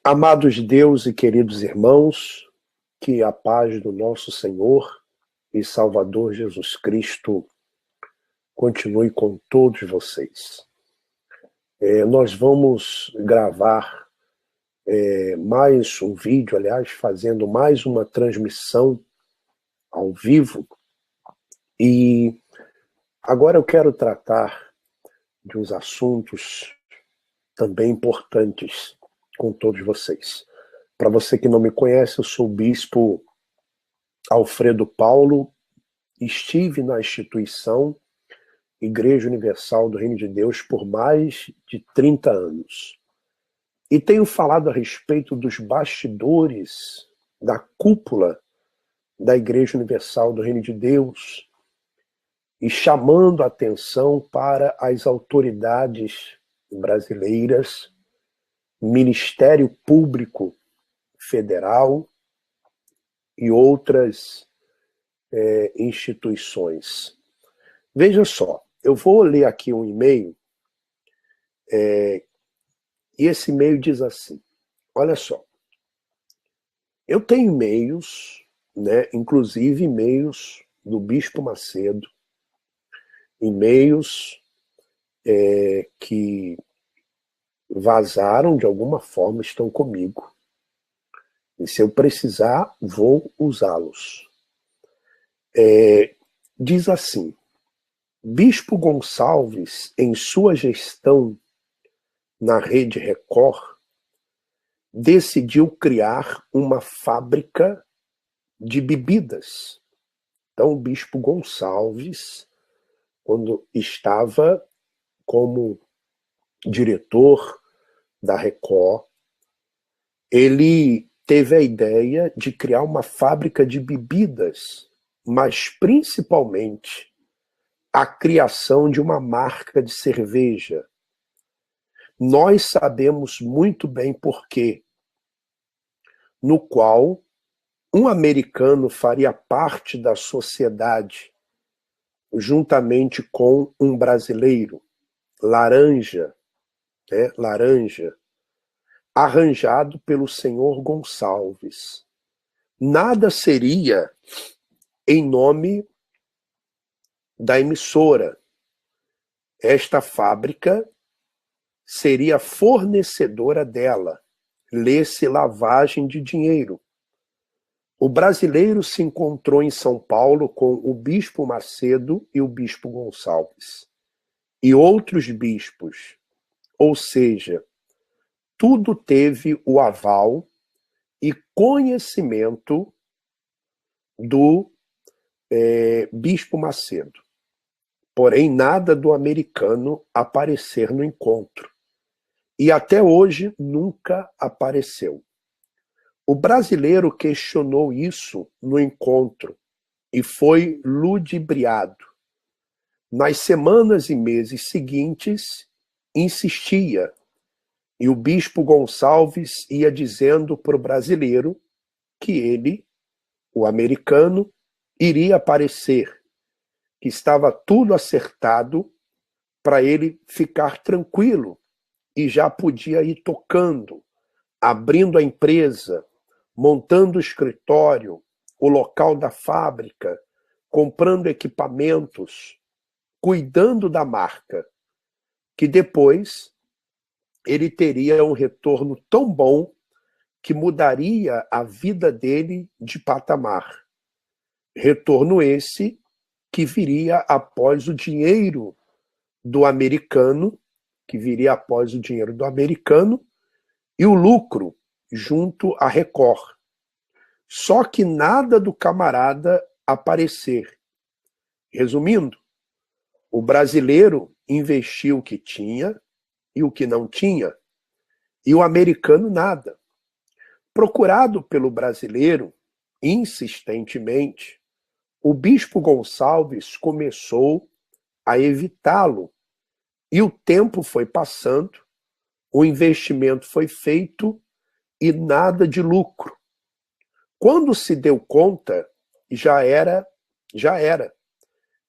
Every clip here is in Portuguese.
Amados Deus e queridos irmãos, que a paz do nosso Senhor e Salvador Jesus Cristo continue com todos vocês. Nós vamos gravar mais um vídeo, aliás, fazendo mais uma transmissão ao vivo. E agora eu quero tratar de uns assuntos também importantes com todos vocês. Para você que não me conhece, eu sou o bispo Alfredo Paulo, estive na instituição Igreja Universal do Reino de Deus por mais de 30 anos. E tenho falado a respeito dos bastidores da cúpula da Igreja Universal do Reino de Deus e chamando a atenção para as autoridades brasileiras, Ministério Público Federal e outras instituições. Veja só, eu vou ler aqui um e-mail e esse e-mail diz assim, olha só, eu tenho e-mails, inclusive e-mails do Bispo Macedo, e-mails que vazaram de alguma forma, estão comigo. E se eu precisar, vou usá-los. Diz assim, Bispo Gonçalves, em sua gestão na Rede Record, decidiu criar uma fábrica de bebidas. Então, o Bispo Gonçalves, quando estava como diretor da Record, ele teve a ideia de criar uma fábrica de bebidas, mas principalmente a criação de uma marca de cerveja. Nós sabemos muito bem por quê, no qual um americano faria parte da sociedade juntamente com um brasileiro, Laranja, arranjado pelo senhor Gonçalves. Nada seria em nome da emissora. Esta fábrica seria fornecedora dela, lê-se lavagem de dinheiro. O brasileiro se encontrou em São Paulo com o Bispo Macedo e o Bispo Gonçalves, e outros bispos, ou seja, tudo teve o aval e conhecimento do Bispo Macedo. Porém, nada do americano aparecer no encontro. E até hoje nunca apareceu. O brasileiro questionou isso no encontro e foi ludibriado. Nas semanas e meses seguintes, insistia. E o Bispo Gonçalves ia dizendo para o brasileiro que ele, o americano, iria aparecer, que estava tudo acertado para ele ficar tranquilo e já podia ir tocando, abrindo a empresa, montando o escritório, o local da fábrica, comprando equipamentos, cuidando da marca, que depois ele teria um retorno tão bom que mudaria a vida dele de patamar. Retorno esse que viria após o dinheiro do americano, e o lucro junto à Record. Só que nada do camarada aparecer. Resumindo, o brasileiro investiu o que tinha e o que não tinha, e o americano nada. Procurado pelo brasileiro, insistentemente, o Bispo Gonçalves começou a evitá-lo, e o tempo foi passando, o investimento foi feito e nada de lucro. Quando se deu conta, já era.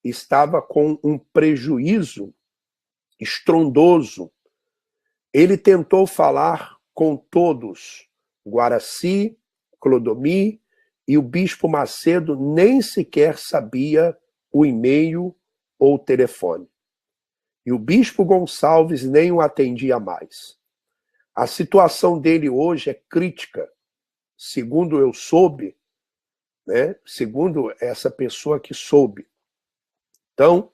Estava com um prejuízo estrondoso. Ele tentou falar com todos, Guaraci, Clodomir, e o bispo Macedo nem sequer sabia o e-mail ou o telefone. E o bispo Gonçalves nem o atendia mais. A situação dele hoje é crítica, segundo eu soube, né? Segundo essa pessoa que soube. Então,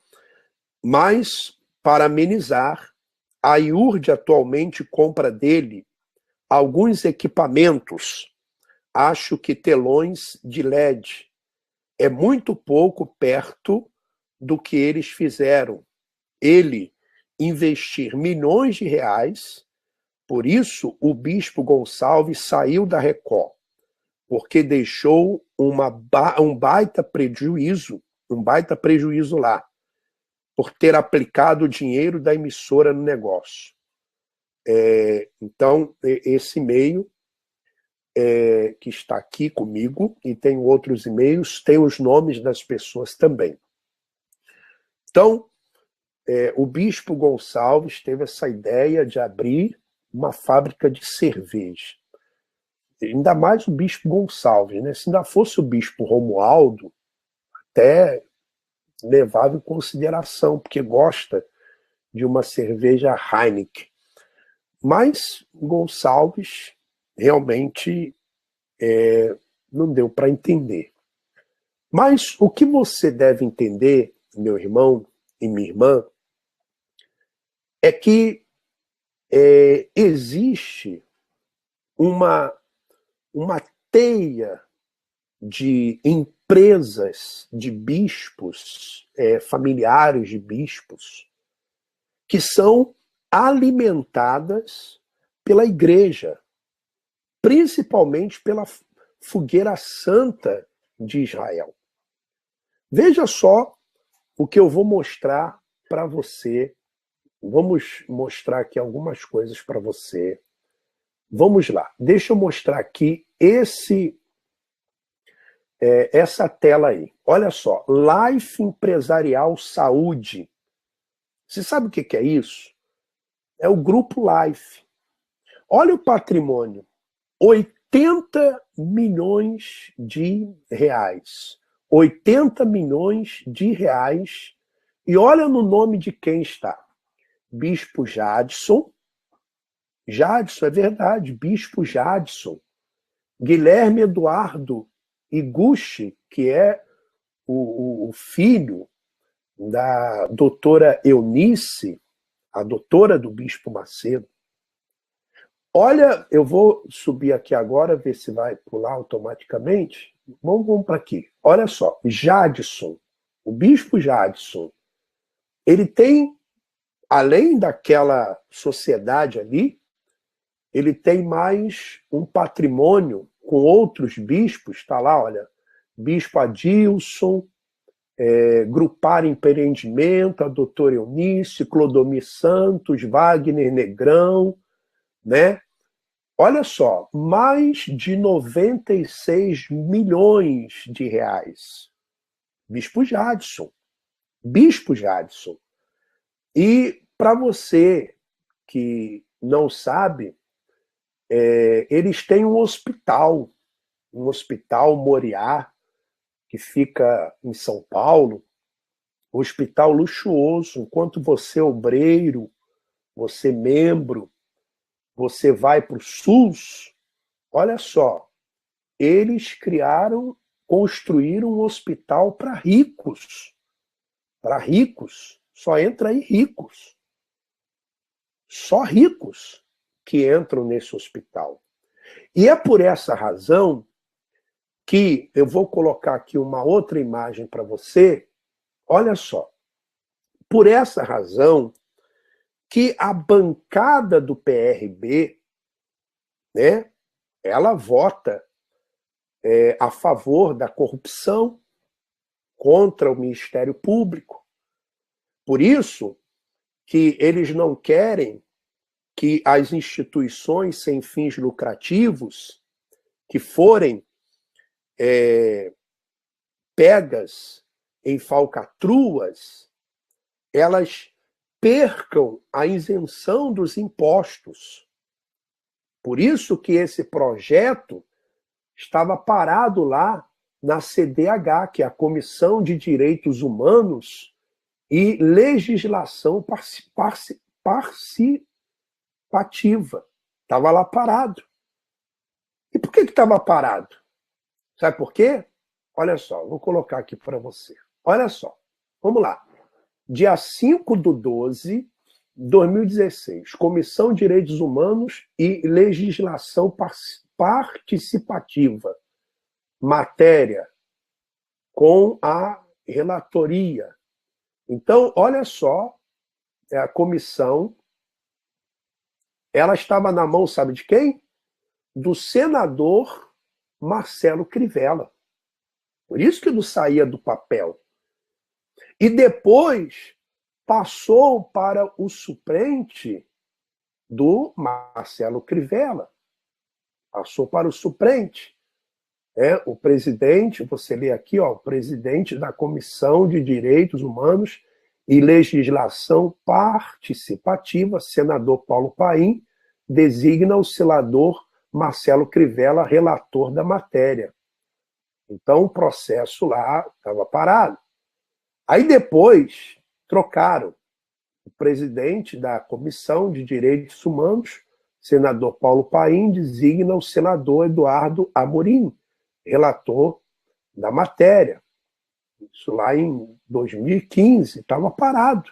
mas para amenizar, a IURD atualmente compra dele alguns equipamentos, acho que telões de LED. É muito pouco perto do que eles fizeram. Ele investir milhões de reais, por isso o bispo Gonçalves saiu da Record, porque deixou um baita prejuízo lá, por ter aplicado o dinheiro da emissora no negócio. Então, esse e-mail que está aqui comigo, e tem outros e-mails, tem os nomes das pessoas também. Então, o bispo Gonçalves teve essa ideia de abrir uma fábrica de cerveja. Ainda mais o bispo Gonçalves, né? Se ainda fosse o bispo Romualdo, até levava em consideração, porque gosta de uma cerveja Heineken. Mas Gonçalves realmente não deu para entender. Mas o que você deve entender, meu irmão e minha irmã, é que existe uma teia de empresas de bispos, familiares de bispos, que são alimentadas pela igreja, principalmente pela fogueira santa de Israel. Veja só o que eu vou mostrar para você. Vamos mostrar aqui algumas coisas para você. Vamos lá. Deixa eu mostrar aqui essa tela aí. Olha só. Life Empresarial Saúde. Você sabe o que é isso? É o Grupo Life. Olha o patrimônio. 80 milhões de reais. 80 milhões de reais. E olha no nome de quem está. Bispo Jadson. Jadson, é verdade. Bispo Jadson. Guilherme Eduardo Iguchi, que é o filho da doutora Eunice, a doutora do bispo Macedo. Olha, eu vou subir aqui agora, ver se vai pular automaticamente. Vamos para aqui. Olha só, Jadson, o bispo Jadson, ele tem, além daquela sociedade ali, ele tem mais um patrimônio com outros bispos, está lá, olha, bispo Adilson, Grupar Empreendimento, a doutora Eunice, Clodomir Santos, Wagner Negrão, né? Olha só, mais de 96 milhões de reais. Bispo Jadson. Bispo Jadson. E para você que não sabe, eles têm um hospital Moriá, que fica em São Paulo, um hospital luxuoso. Enquanto você é obreiro, você é membro, você vai para o SUS, olha só, eles construíram um hospital para ricos. Para ricos, só entra aí ricos. Só ricos que entram nesse hospital. E é por essa razão que eu vou colocar aqui uma outra imagem para você. Olha só. Por essa razão que a bancada do PRB, né, ela vota a favor da corrupção, contra o Ministério Público. Por isso que eles não querem que as instituições sem fins lucrativos que forem pegas em falcatruas, elas percam a isenção dos impostos. Por isso que esse projeto estava parado lá na CDH, que é a Comissão de Direitos Humanos e Legislação Participativa. Estava lá parado. E por que estava parado? Sabe por quê? Olha só, vou colocar aqui para você. Olha só, vamos lá. Dia 5/12/2016, Comissão de Direitos Humanos e Legislação Participativa. Matéria com a relatoria. Então, olha só, a comissão, ela estava na mão, sabe de quem? Do senador Marcelo Crivella. Por isso que não saía do papel. E depois passou para o suplente do Marcelo Crivella. Passou para o suplente. O presidente, você lê aqui, ó, o presidente da Comissão de Direitos Humanos e Legislação Participativa, senador Paulo Paim, designa o senador Marcelo Crivella relator da matéria. Então o processo lá estava parado. Aí depois trocaram. O presidente da Comissão de Direitos Humanos, senador Paulo Paim, designa o senador Eduardo Amorim, relator da matéria. Isso lá em 2015, estava parado.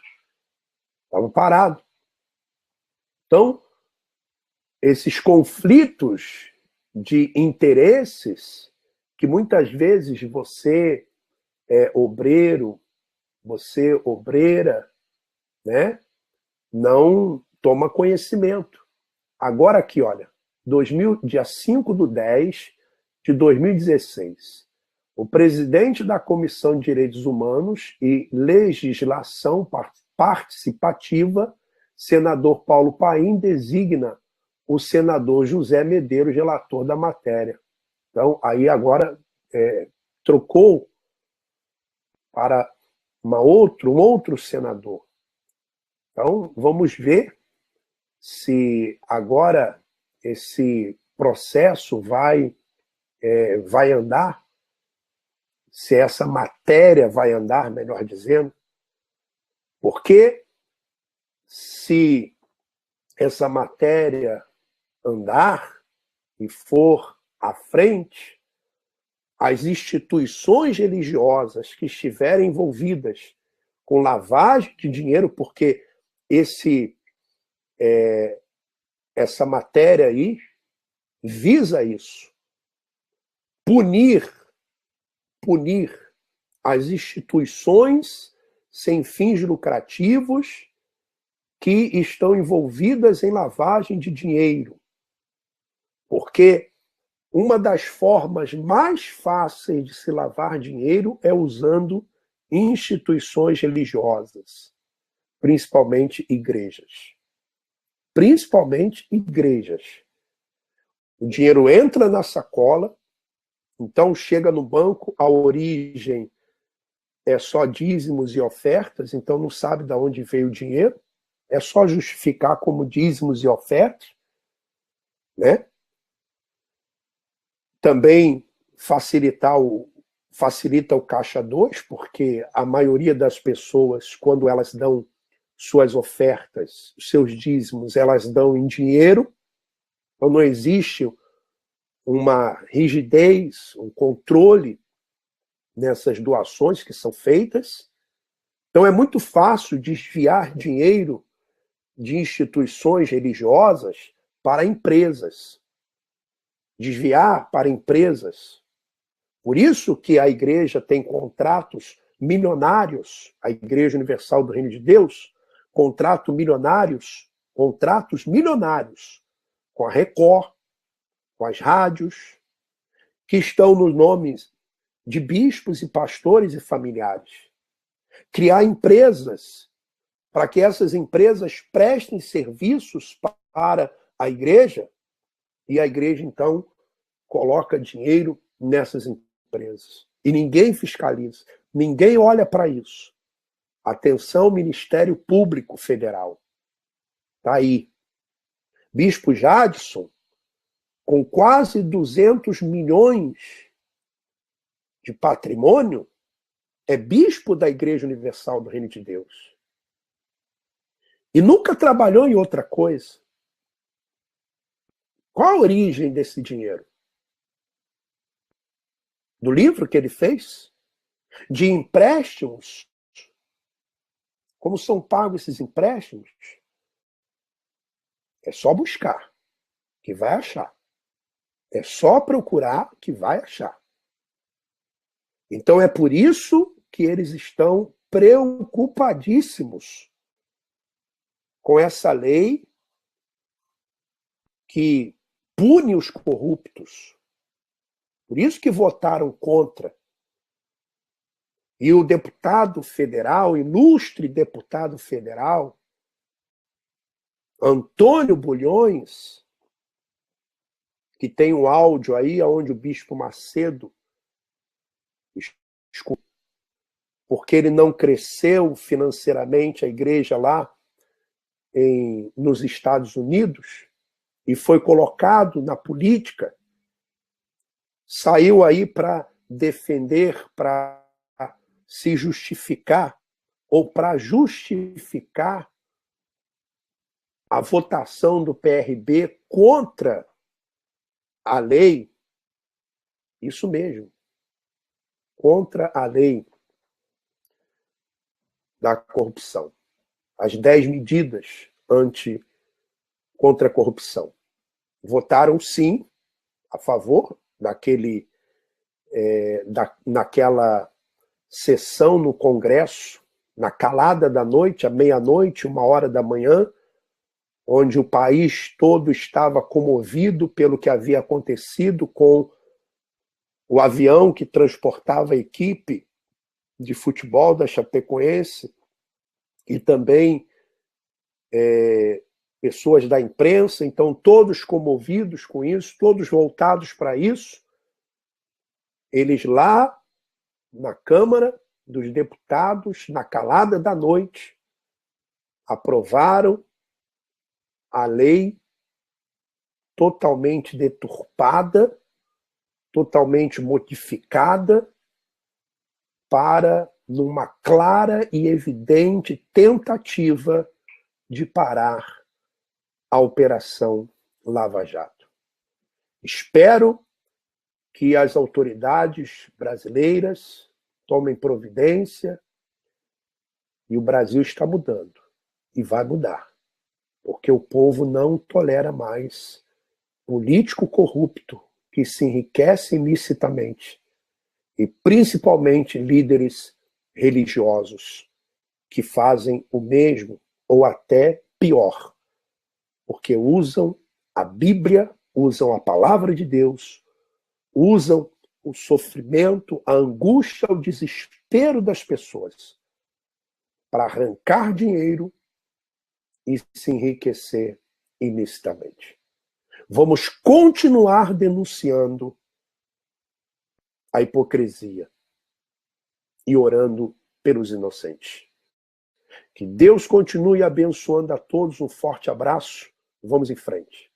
Estava parado. Então, esses conflitos de interesses, que muitas vezes você é obreiro, você obreira, né, não toma conhecimento. Agora aqui, olha, dia 5/10/2016, o presidente da Comissão de Direitos Humanos e Legislação Participativa, senador Paulo Paim, designa o senador José Medeiros relator da matéria. Então, aí agora trocou para um outro senador. Então, vamos ver se agora esse processo vai andar, se essa matéria vai andar, melhor dizendo, porque se essa matéria andar e for à frente, as instituições religiosas que estiverem envolvidas com lavagem de dinheiro, porque essa matéria aí visa isso, punir as instituições sem fins lucrativos que estão envolvidas em lavagem de dinheiro. Porque uma das formas mais fáceis de se lavar dinheiro é usando instituições religiosas, principalmente igrejas. Principalmente igrejas. O dinheiro entra na sacola, então chega no banco, a origem é só dízimos e ofertas, então não sabe de onde veio o dinheiro, é só justificar como dízimos e ofertas, né? Também facilita o caixa 2, porque a maioria das pessoas, quando elas dão suas ofertas, seus dízimos, elas dão em dinheiro, então não existe uma rigidez, um controle nessas doações que são feitas. Então é muito fácil desviar dinheiro de instituições religiosas para empresas. Desviar para empresas. Por isso que a igreja tem contratos milionários, a Igreja Universal do Reino de Deus, contratos milionários com a Record, com as rádios, que estão nos nomes de bispos e pastores e familiares. Criar empresas para que essas empresas prestem serviços para a igreja, e a igreja, então, coloca dinheiro nessas empresas. E ninguém fiscaliza, ninguém olha para isso. Atenção, Ministério Público Federal. Está aí. Bispo Jadson com quase 200 milhões de patrimônio, é bispo da Igreja Universal do Reino de Deus. E nunca trabalhou em outra coisa. Qual a origem desse dinheiro? Do livro que ele fez? De empréstimos? Como são pagos esses empréstimos? É só buscar, que vai achar. É só procurar, que vai achar. Então é por isso que eles estão preocupadíssimos com essa lei que pune os corruptos. Por isso que votaram contra. E o deputado federal, ilustre deputado federal, Antônio Bulhões, que tem um áudio aí onde o bispo Macedo, porque ele não cresceu financeiramente a igreja lá nos Estados Unidos e foi colocado na política, saiu aí para defender, para se justificar, ou para justificar a votação do PRB contra a lei, isso mesmo, contra a lei da corrupção, as 10 medidas contra a corrupção. Votaram sim a favor naquela sessão no Congresso, na calada da noite, à meia-noite, 1h da manhã, onde o país todo estava comovido pelo que havia acontecido com o avião que transportava a equipe de futebol da Chapecoense e também pessoas da imprensa, então todos comovidos com isso, todos voltados para isso. Eles lá na Câmara dos Deputados, na calada da noite, aprovaram a lei totalmente deturpada, totalmente modificada, para numa clara e evidente tentativa de parar a Operação Lava Jato. Espero que as autoridades brasileiras tomem providência, e o Brasil está mudando, e vai mudar, porque o povo não tolera mais político corrupto que se enriquece ilicitamente, e principalmente líderes religiosos que fazem o mesmo ou até pior, porque usam a Bíblia, usam a palavra de Deus, usam o sofrimento, a angústia, o desespero das pessoas para arrancar dinheiro e se enriquecer ilicitamente. Vamos continuar denunciando a hipocrisia e orando pelos inocentes. Que Deus continue abençoando a todos. Um forte abraço. Vamos em frente.